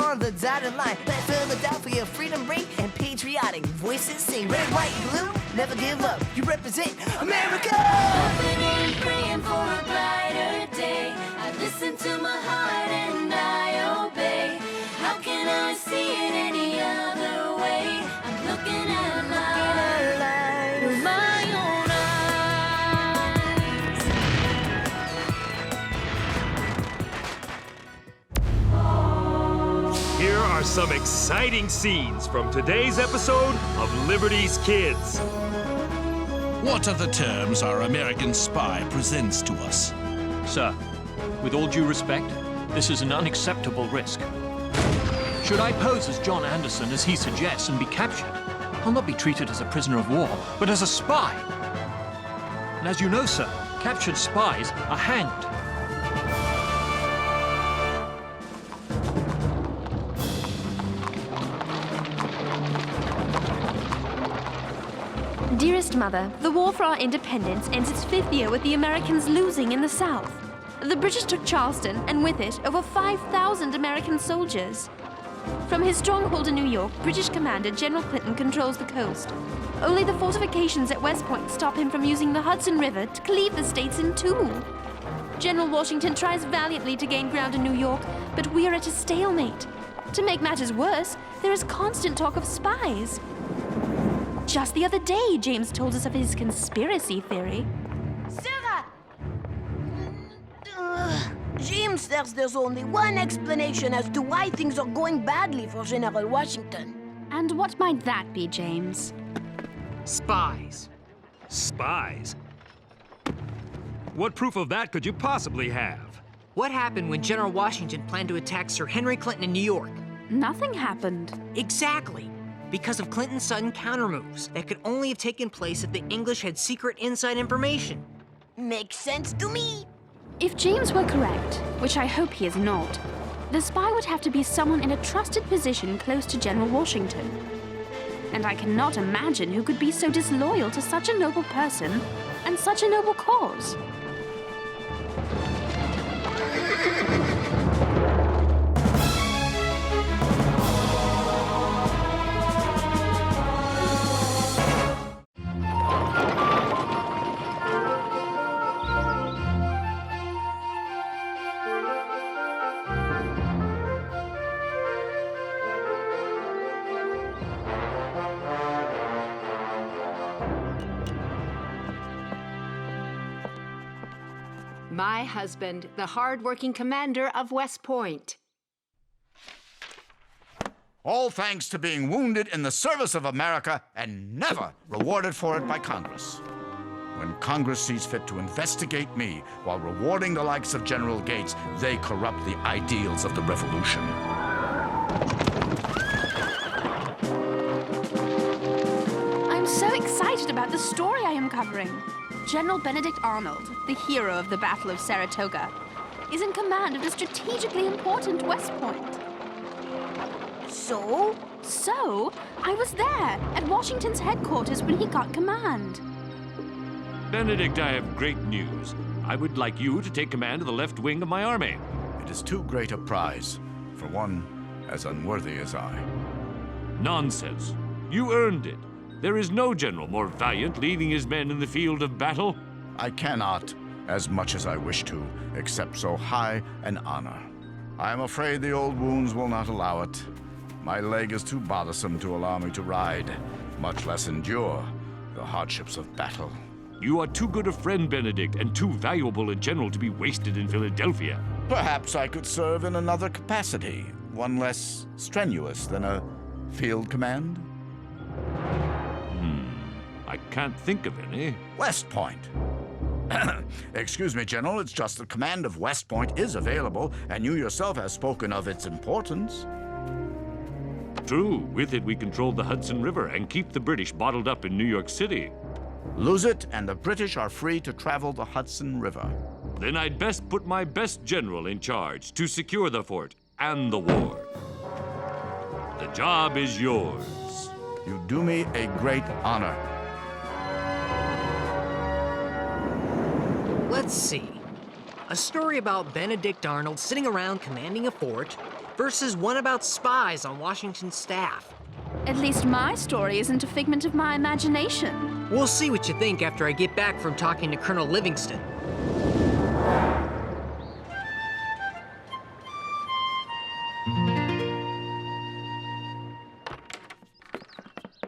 on the dotted line. Let Philadelphia freedom ring and patriotic voices sing. Red, white, blue, never give up. You represent America. Hoping and praying for a brighter day. I listen to my heart and I obey. How can I see it any other way? I'm looking at life with my own eyes. Here are some exciting scenes from today's episode of Liberty's Kids. What are the terms our American spy presents to us? Sir, with all due respect, this is an unacceptable risk. Should I pose as John Anderson, as he suggests, and be captured, I'll not be treated as a prisoner of war, but as a spy. And as you know, sir, captured spies are hanged. Dearest Mother, the war for our independence ends its 5th year with the Americans losing in the South. The British took Charleston, and with it, over 5,000 American soldiers. From his stronghold in New York, British Commander General Clinton controls the coast. Only the fortifications at West Point stop him from using the Hudson River to cleave the states in two. General Washington tries valiantly to gain ground in New York, but we are at a stalemate. To make matters worse, there is constant talk of spies. Just the other day, James told us of his conspiracy theory. Sarah! James says there's only one explanation as to why things are going badly for General Washington. And what might that be, James? Spies. Spies? What proof of that could you possibly have? What happened when General Washington planned to attack Sir Henri Clinton in New York? Nothing happened. Exactly. Because of Clinton's sudden countermoves that could only have taken place if the English had secret inside information. Makes sense to me. If James were correct, which I hope he is not, the spy would have to be someone in a trusted position close to General Washington. And I cannot imagine who could be so disloyal to such a noble person and such a noble cause. My husband, the hard-working commander of West Point. All thanks to being wounded in the service of America and never rewarded for it by Congress. When Congress sees fit to investigate me while rewarding the likes of General Gates, they corrupt the ideals of the Revolution. I'm so excited about the story I am covering. General Benedict Arnold, the hero of the Battle of Saratoga, is in command of the strategically important West Point. So? So, I was there at Washington's headquarters when he got command. Benedict, I have great news. I would like you to take command of the left wing of my army. It is too great a prize for one as unworthy as I. Nonsense. You earned it. There is no general more valiant leading his men in the field of battle. I cannot, as much as I wish to, accept so high an honor. I am afraid the old wounds will not allow it. My leg is too bothersome to allow me to ride, much less endure the hardships of battle. You are too good a friend, Benedict, and too valuable a general to be wasted in Philadelphia. Perhaps I could serve in another capacity, one less strenuous than a field command. I can't think of any. West Point. Excuse me, General, it's just the command of West Point is available, and you yourself have spoken of its importance. True. With it, we control the Hudson River and keep the British bottled up in New York City. Lose it, and the British are free to travel the Hudson River. Then I'd best put my best general in charge to secure the fort and the war. The job is yours. You do me a great honor. Let's see. A story about Benedict Arnold sitting around commanding a fort, versus one about spies on Washington's staff. At least my story isn't a figment of my imagination. We'll see what you think after I get back from talking to Colonel Livingston.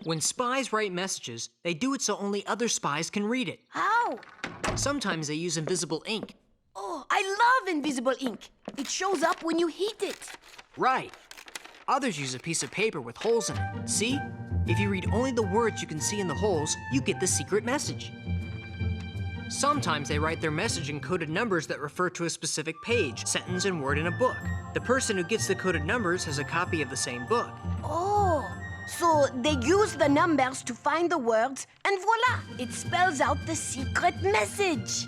When spies write messages, they do it so only other spies can read it. How? Sometimes they use invisible ink. Oh, I love invisible ink. It shows up when you heat it. Right. Others use a piece of paper with holes in it. See? If you read only the words you can see in the holes, you get the secret message. Sometimes they write their message in coded numbers that refer to a specific page, sentence, and word in a book. The person who gets the coded numbers has a copy of the same book. Oh, so they use the numbers to find the words, and voila, it spells out the secret message.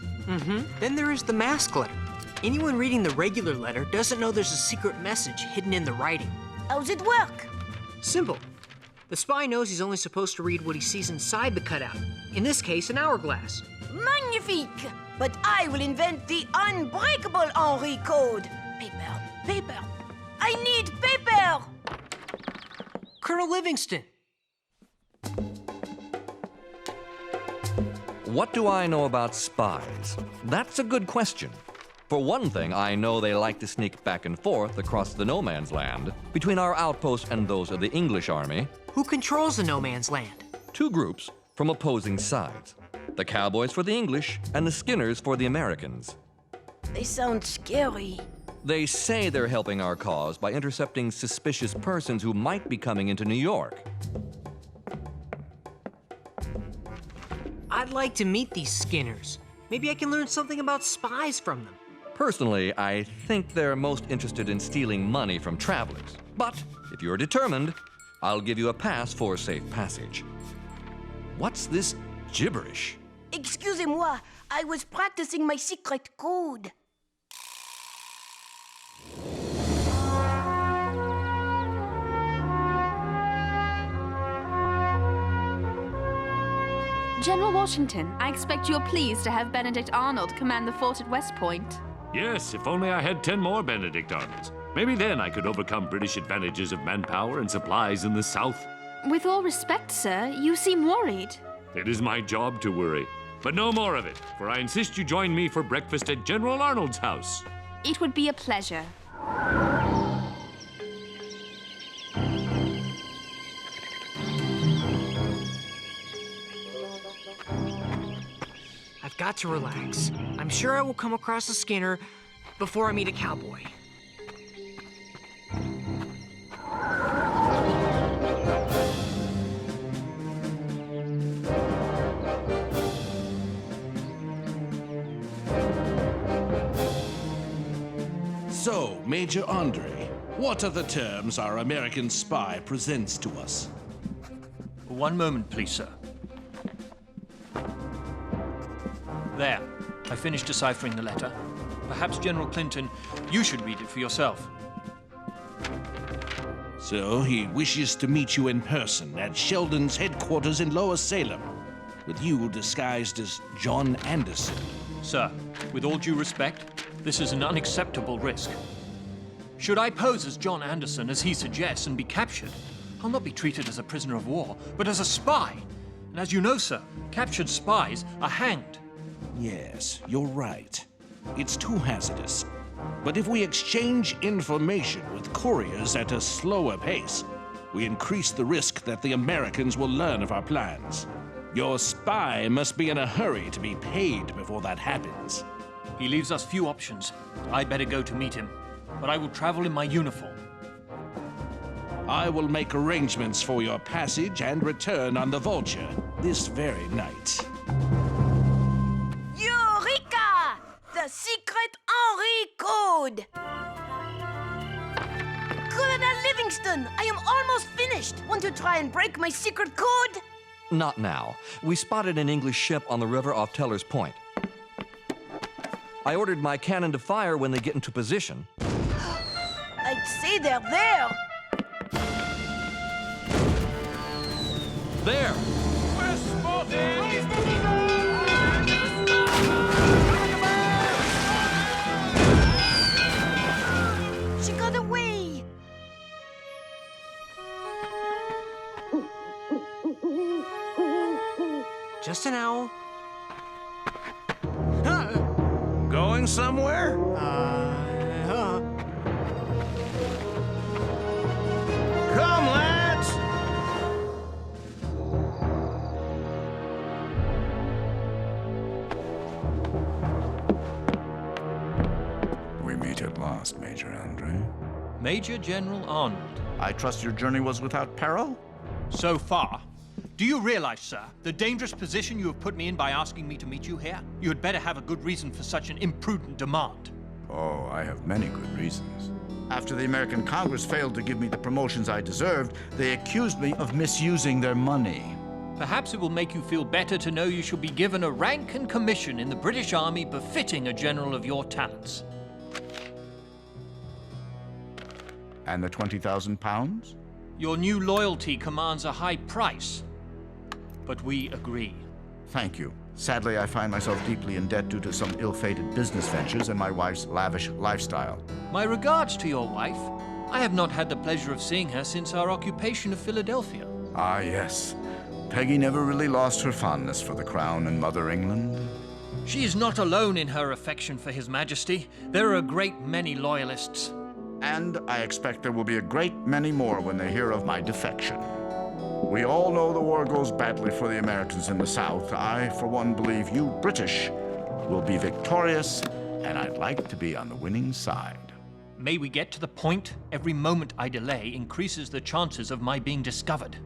Then there is the mask letter. Anyone reading the regular letter doesn't know there's a secret message hidden in the writing. How's it work? Simple. The spy knows he's only supposed to read what he sees inside the cutout. In this case, an hourglass. Magnifique! But I will invent the unbreakable Henri code. Paper, paper. I need paper! Colonel Livingston! What do I know about spies? That's a good question. For one thing, I know they like to sneak back and forth across the no man's land between our outposts and those of the English army. Who controls the no man's land? Two groups from opposing sides. The cowboys for the English and the skinners for the Americans. They sound scary. They say they're helping our cause by intercepting suspicious persons who might be coming into New York. I'd like to meet these skinners. Maybe I can learn something about spies from them. Personally, I think they're most interested in stealing money from travelers. But if you're determined, I'll give you a pass for safe passage. What's this gibberish? Excusez-moi, I was practicing my secret code. General Washington, I expect you're pleased to have Benedict Arnold command the fort at West Point. Yes, if only I had 10 more Benedict Arnolds. Maybe then I could overcome British advantages of manpower and supplies in the South. With all respect, sir, you seem worried. It is my job to worry. But no more of it, for I insist you join me for breakfast at General Arnold's house. It would be a pleasure. I've got to relax. I'm sure I will come across a skinner before I meet a cowboy. So, Major Andre, what are the terms our American spy presents to us? One moment, please, sir. There. I finished deciphering the letter. Perhaps, General Clinton, you should read it for yourself. So, he wishes to meet you in person at Sheldon's headquarters in Lower Salem, with you disguised as John Anderson. Sir, with all due respect, this is an unacceptable risk. Should I pose as John Anderson, as he suggests, and be captured, I'll not be treated as a prisoner of war, but as a spy. And as you know, sir, captured spies are hanged. Yes, you're right. It's too hazardous. But if we exchange information with couriers at a slower pace, we increase the risk that the Americans will learn of our plans. Your spy must be in a hurry to be paid before that happens. He leaves us few options. I'd better go to meet him, but I will travel in my uniform. I will make arrangements for your passage and return on the Vulture this very night. Eureka! The secret Henri code! Colonel Livingston, I am almost finished. Want to try and break my secret code? Not now. We spotted an English ship on the river off Teller's Point. I ordered my cannon to fire when they get into position. I'd say they're there. There! She got away. Just an owl. Going somewhere? Come, lads! We meet at last, Major Andre. Major General Arnold. I trust your journey was without peril? So far. Do you realize, sir, the dangerous position you have put me in by asking me to meet you here? You had better have a good reason for such an imprudent demand. Oh, I have many good reasons. After the American Congress failed to give me the promotions I deserved, they accused me of misusing their money. Perhaps it will make you feel better to know you shall be given a rank and commission in the British Army befitting a general of your talents. And the 20,000 pounds? Your new loyalty commands a high price, but we agree. Thank you. Sadly, I find myself deeply in debt due to some ill-fated business ventures and my wife's lavish lifestyle. My regards to your wife. I have not had the pleasure of seeing her since our occupation of Philadelphia. Ah, yes. Peggy never really lost her fondness for the crown and Mother England. She is not alone in her affection for His Majesty. There are a great many loyalists. And I expect there will be a great many more when they hear of my defection. We all know the war goes badly for the Americans in the South. I, for one, believe you British will be victorious, and I'd like to be on the winning side. May we get to the point? Every moment I delay increases the chances of my being discovered.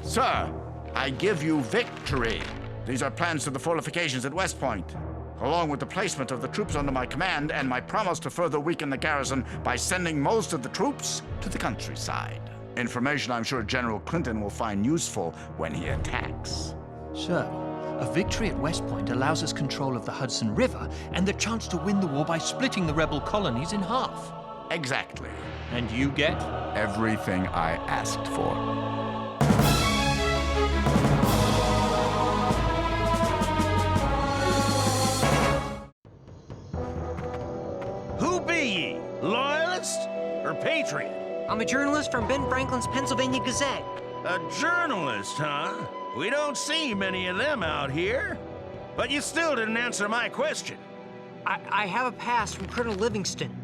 Sir, I give you victory. These are plans to the fortifications at West Point, along with the placement of the troops under my command and my promise to further weaken the garrison by sending most of the troops to the countryside. Information I'm sure General Clinton will find useful when he attacks. Sir, a victory at West Point allows us control of the Hudson River and the chance to win the war by splitting the rebel colonies in half. Exactly. And you get? Everything I asked for. Who be ye? Loyalist or patriot? I'm a journalist from Ben Franklin's Pennsylvania Gazette. A journalist, huh? We don't see many of them out here. But you still didn't answer my question. I have a pass from Colonel Livingston.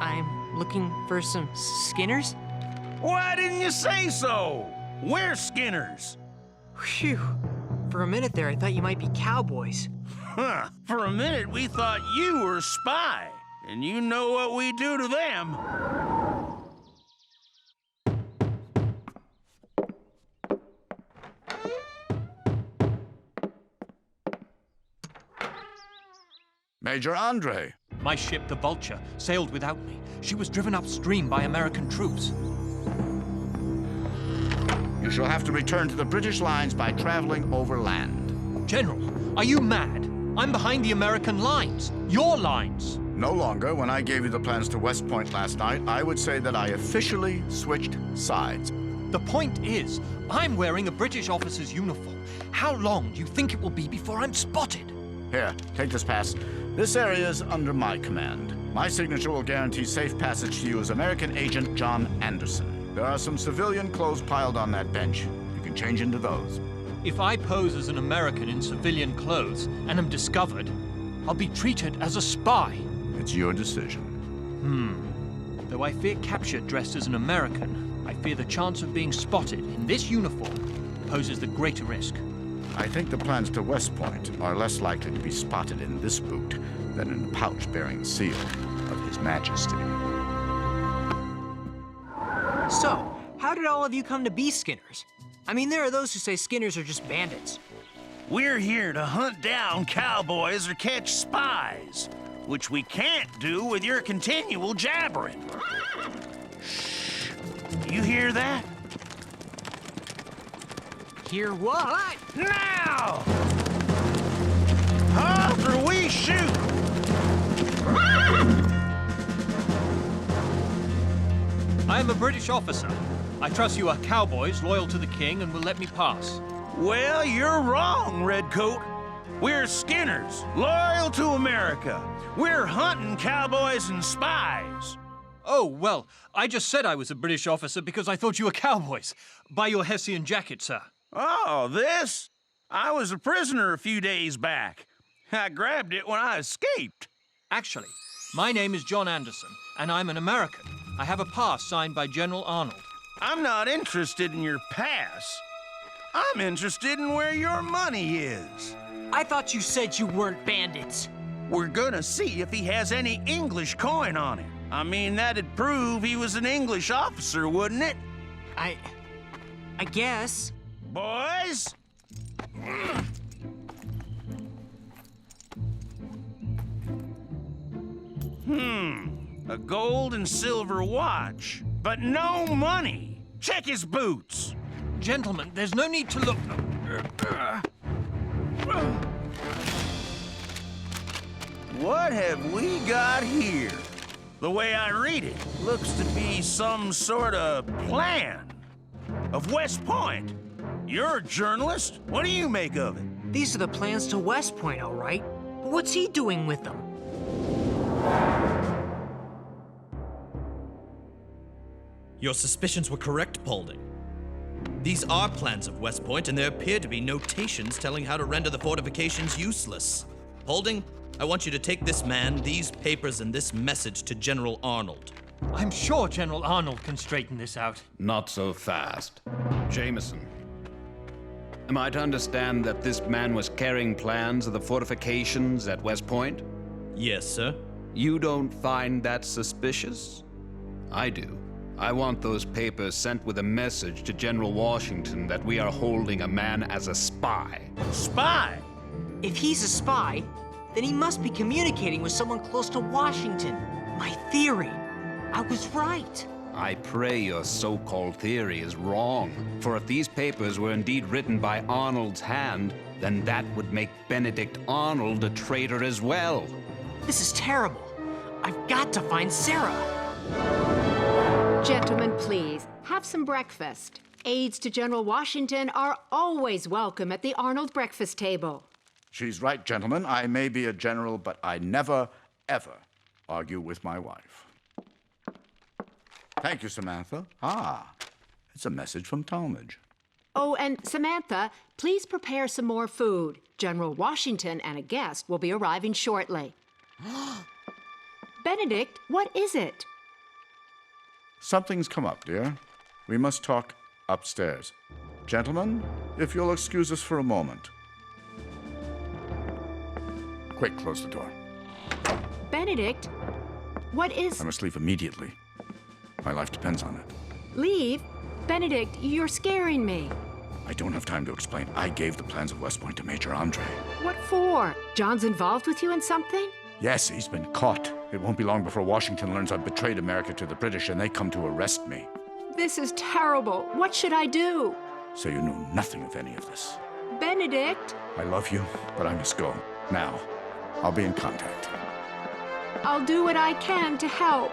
I'm looking for some Skinners. Why didn't you say so? We're Skinners. Phew. For a minute there, I thought you might be cowboys. Huh. For a minute, we thought you were a spy. And you know what we do to them. Major Andre. My ship, the Vulture, sailed without me. She was driven upstream by American troops. You shall have to return to the British lines by traveling overland. General, are you mad? I'm behind the American lines. Your lines. No longer. When I gave you the plans to West Point last night, I would say that I officially switched sides. The point is, I'm wearing a British officer's uniform. How long do you think it will be before I'm spotted? Here, take this pass. This area is under my command. My signature will guarantee safe passage to you as American Agent John Anderson. There are some civilian clothes piled on that bench. You can change into those. If I pose as an American in civilian clothes and am discovered, I'll be treated as a spy. It's your decision. Though I fear capture dressed as an American, I fear the chance of being spotted in this uniform poses the greater risk. I think the plans to West Point are less likely to be spotted in this boot than in the pouch bearing the seal of His Majesty. So, how did all of you come to be Skinners? I mean, there are those who say Skinners are just bandits. We're here to hunt down cowboys or catch spies, which we can't do with your continual jabbering. Shh. You hear that? Hear what? Now! After we shoot! I am a British officer. I trust you are cowboys loyal to the king and will let me pass. Well, you're wrong, Redcoat. We're Skinners, loyal to America. We're hunting cowboys and spies. Oh, well, I just said I was a British officer because I thought you were cowboys. By your Hessian jacket, sir. Oh, this? I was a prisoner a few days back. I grabbed it when I escaped. Actually, my name is John Anderson, and I'm an American. I have a pass signed by General Arnold. I'm not interested in your pass. I'm interested in where your money is. I thought you said you weren't bandits. We're gonna see if he has any English coin on him. I mean, that'd prove he was an English officer, wouldn't it? I guess. Boys? A gold and silver watch, but no money. Check his boots. Gentlemen, there's no need to look. What have we got here? The way I read it, looks to be some sort of plan of West Point. You're a journalist. What do you make of it? These are the plans to West Point, all right. But what's he doing with them? Your suspicions were correct, Paulding. These are plans of West Point, and there appear to be notations telling how to render the fortifications useless. Paulding, I want you to take this man, these papers, and this message to General Arnold. I'm sure General Arnold can straighten this out. Not so fast. Jameson, am I to understand that this man was carrying plans of the fortifications at West Point? Yes, sir. You don't find that suspicious? I do. I want those papers sent with a message to General Washington that we are holding a man as a spy. Spy? If he's a spy, then he must be communicating with someone close to Washington. My theory. I was right. I pray your so-called theory is wrong. For if these papers were indeed written by Arnold's hand, then that would make Benedict Arnold a traitor as well. This is terrible. I've got to find Sarah. Gentlemen, please, have some breakfast. Aides to General Washington are always welcome at the Arnold breakfast table. She's right, gentlemen. I may be a general, but I never, ever argue with my wife. Thank you, Samantha. It's a message from Talmadge. Oh, and Samantha, please prepare some more food. General Washington and a guest will be arriving shortly. Benedict, what is it? Something's come up, dear. We must talk upstairs. Gentlemen, if you'll excuse us for a moment. Quick, close the door. Benedict, what is... I must leave immediately. My life depends on it. Leave? Benedict, you're scaring me. I don't have time to explain. I gave the plans of West Point to Major Andre. What for? John's involved with you in something? Yes, he's been caught. It won't be long before Washington learns I've betrayed America to the British and they come to arrest me. This is terrible. What should I do? So you know nothing of any of this. Benedict? I love you, but I must go. Now, I'll be in contact. I'll do what I can to help.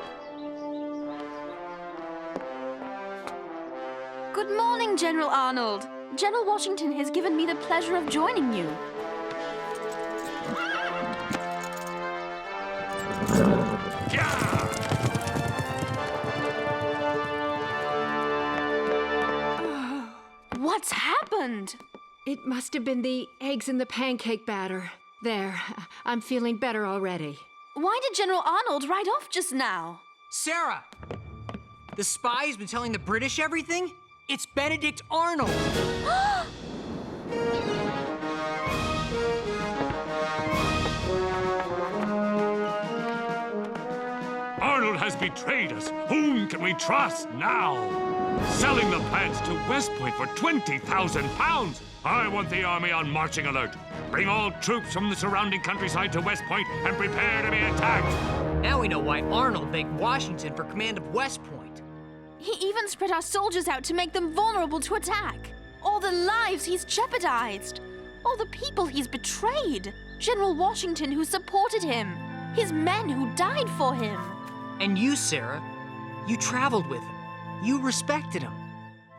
Good morning, General Arnold. General Washington has given me the pleasure of joining you. What's happened? It must have been the eggs in the pancake batter. There, I'm feeling better already. Why did General Arnold ride off just now? Sarah! The spy has been telling the British everything? It's Benedict Arnold! Arnold has betrayed us. Whom can we trust now? Selling the plans to West Point for 20,000 pounds. I want the army on marching alert. Bring all troops from the surrounding countryside to West Point and prepare to be attacked. Now we know why Arnold begged Washington for command of West Point. He even spread our soldiers out to make them vulnerable to attack. All the lives he's jeopardized. All the people he's betrayed. General Washington who supported him. His men who died for him. And you, Sarah, you traveled with him. You respected him.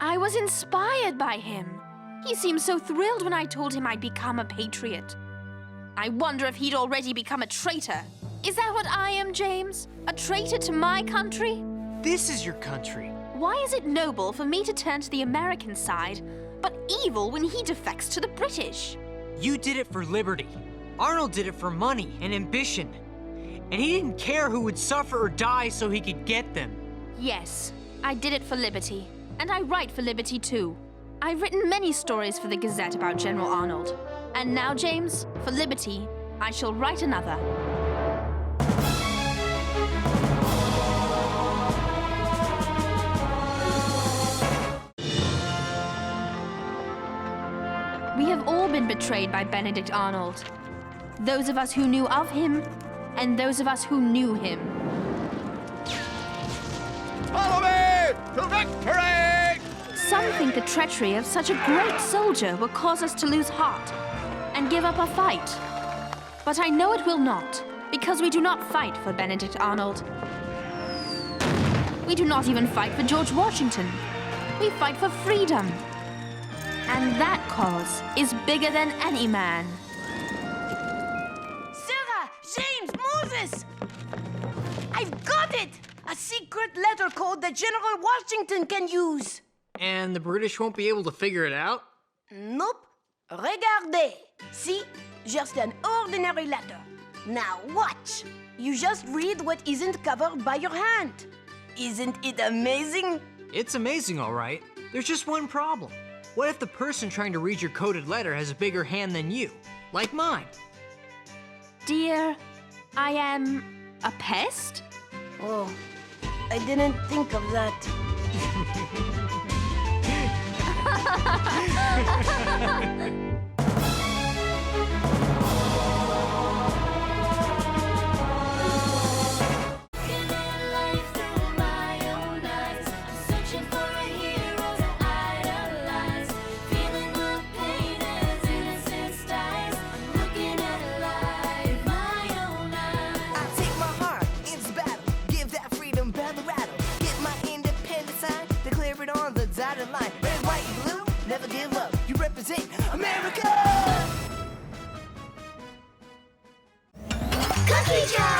I was inspired by him. He seemed so thrilled when I told him I'd become a patriot. I wonder if he'd already become a traitor. Is that what I am, James? A traitor to my country? This is your country. Why is it noble for me to turn to the American side, but evil when he defects to the British? You did it for liberty. Arnold did it for money and ambition. And he didn't care who would suffer or die so he could get them. Yes, I did it for liberty. And I write for liberty too. I've written many stories for the Gazette about General Arnold. And now, James, for liberty, I shall write another. We have all been betrayed by Benedict Arnold. Those of us who knew of him, and those of us who knew him. Follow me to victory! Some think the treachery of such a great soldier will cause us to lose heart and give up our fight. But I know it will not, because we do not fight for Benedict Arnold. We do not even fight for George Washington. We fight for freedom. And that cause is bigger than any man. Sarah, James, Moses! I've got it! A secret letter code that General Washington can use. And the British won't be able to figure it out? Nope. Regardez. See? Just an ordinary letter. Now watch. You just read what isn't covered by your hand. Isn't it amazing? It's amazing, all right. There's just one problem. What if the person trying to read your coded letter has a bigger hand than you? Like mine. Dear, I am a pest? Oh, I didn't think of that. Line. Red, white, and blue, never give up. You represent America! Cookie jar!